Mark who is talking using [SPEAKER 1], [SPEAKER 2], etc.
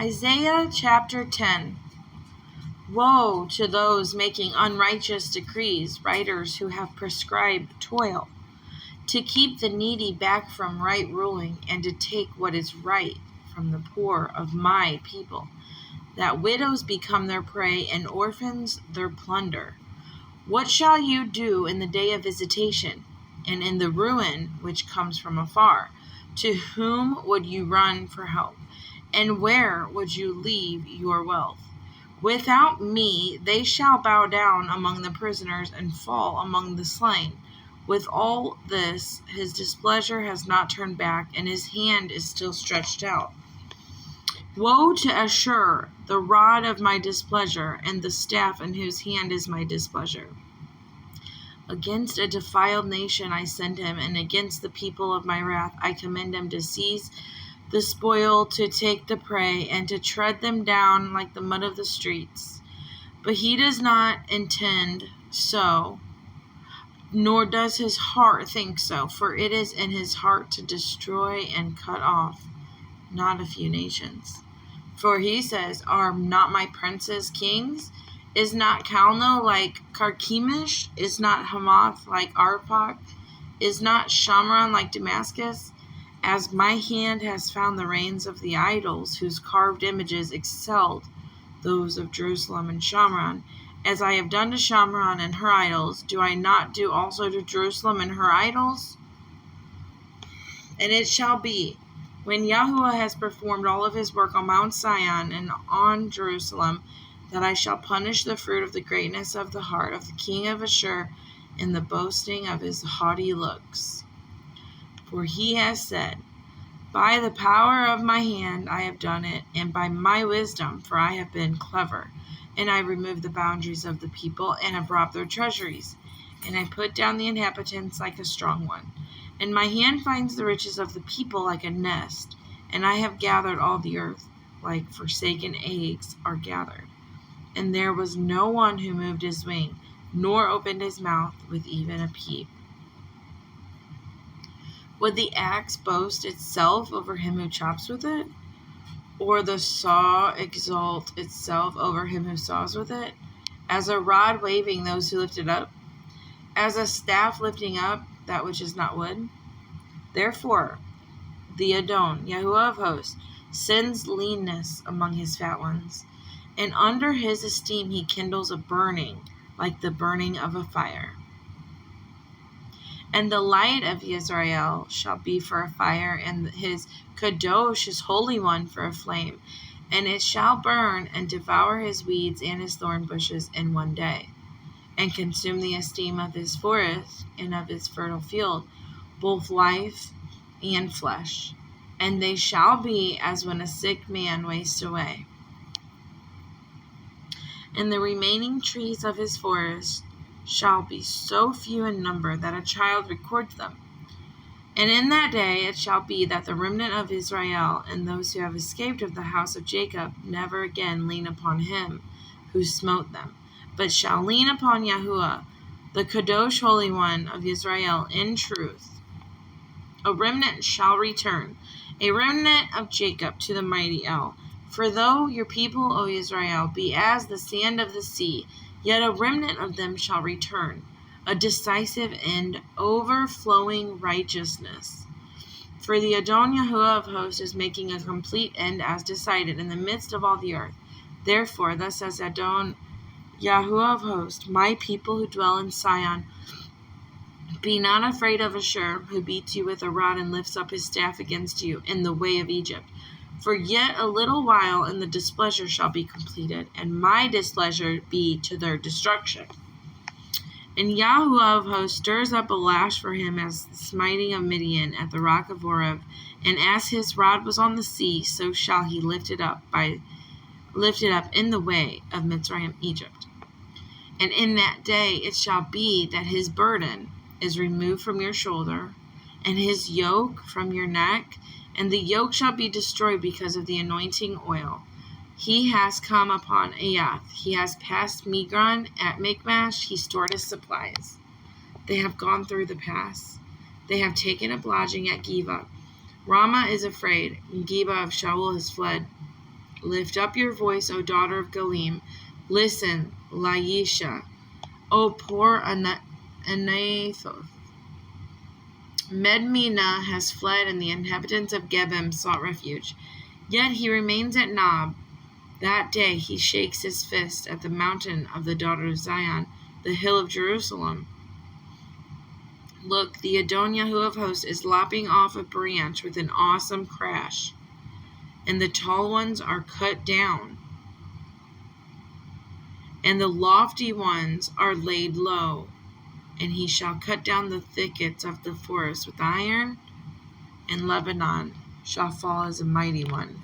[SPEAKER 1] Isaiah chapter 10. Woe to those making unrighteous decrees, writers who have prescribed toil, to keep the needy back from right ruling, and to take what is right from the poor of my people, that widows become their prey and orphans their plunder. What shall you do in the day of visitation, and in the ruin which comes from afar? To whom would you run for help, and where would you leave your wealth? Without me they shall bow down among the prisoners and fall among the slain. With all this, his displeasure has not turned back, and his hand is still stretched out. Woe to Ashur, the rod of my displeasure, and the staff in whose hand is my displeasure. Against a defiled nation I send him, and against the people of my wrath I commend him to seize the spoil, to take the prey, and to tread them down like the mud of the streets. But he does not intend so, nor does his heart think so, for it is in his heart to destroy and cut off not a few nations. For he says, are not my princes kings? Is not Calno like Carchemish? Is not Hamath like Arpach? Is not Shamron like Damascus? As my hand has found the reins of the idols, whose carved images excelled those of Jerusalem and Shamron, as I have done to Shamron and her idols, do I not do also to Jerusalem and her idols? And it shall be, when Yahuwah has performed all of his work on Mount Sion and on Jerusalem, that I shall punish the fruit of the greatness of the heart of the king of Ashur in the boasting of his haughty looks. For he has said, by the power of my hand I have done it, and by my wisdom, for I have been clever, and I removed the boundaries of the people, and have robbed their treasuries, and I put down the inhabitants like a strong one. And my hand finds the riches of the people like a nest, and I have gathered all the earth, like forsaken eggs are gathered. And there was no one who moved his wing, nor opened his mouth with even a peep. Would the axe boast itself over him who chops with it? Or the saw exalt itself over him who saws with it? As a rod waving those who lift it up? As a staff lifting up that which is not wood? Therefore, the Adon, Yahuwah of hosts, sends leanness among his fat ones, and under his esteem he kindles a burning, like the burning of a fire. And the light of Israel shall be for a fire, and his Kadosh, his Holy One, for a flame. And it shall burn and devour his weeds and his thorn bushes in one day, and consume the esteem of his forest and of his fertile field, both life and flesh. And they shall be as when a sick man wastes away. And the remaining trees of his forest shall be so few in number that a child records them. And in that day it shall be that the remnant of Israel and those who have escaped of the house of Jacob never again lean upon him who smote them, but shall lean upon Yahuwah, the Kadosh Holy One of Israel, in truth. A remnant shall return, a remnant of Jacob, to the mighty El. For though your people, O Israel, be as the sand of the sea, yet a remnant of them shall return, a decisive and overflowing righteousness. For the Adon Yahuwah of hosts is making a complete end as decided in the midst of all the earth. Therefore, thus says Adon Yahuwah of hosts, my people who dwell in Sion, be not afraid of Ashur, who beats you with a rod and lifts up his staff against you in the way of Egypt. For yet a little while, and the displeasure shall be completed, and my displeasure be to their destruction. And Yahuwah of hosts stirs up a lash for him as the smiting of Midian at the rock of Oreb, and as his rod was on the sea, so shall he lift it up in the way of Mitzrayim, Egypt. And in that day it shall be that his burden is removed from your shoulder, and his yoke from your neck, and the yoke shall be destroyed because of the anointing oil. He has come upon Ayath. He has passed Migron at Michmash. He stored his supplies. They have gone through the pass. They have taken up lodging at Geba. Ramah is afraid, and Geba of Shaul has fled. Lift up your voice, O daughter of Galim. Listen, Laisha, O poor Anathoth. Medmena has fled, and the inhabitants of Gebim sought refuge. Yet he remains at Nob. That day he shakes his fist at the mountain of the daughter of Zion, the hill of Jerusalem. Look, the Adoniyahu of hosts is lopping off a branch with an awesome crash, and the tall ones are cut down, and the lofty ones are laid low. And he shall cut down the thickets of the forest with iron, and Lebanon shall fall as a mighty one.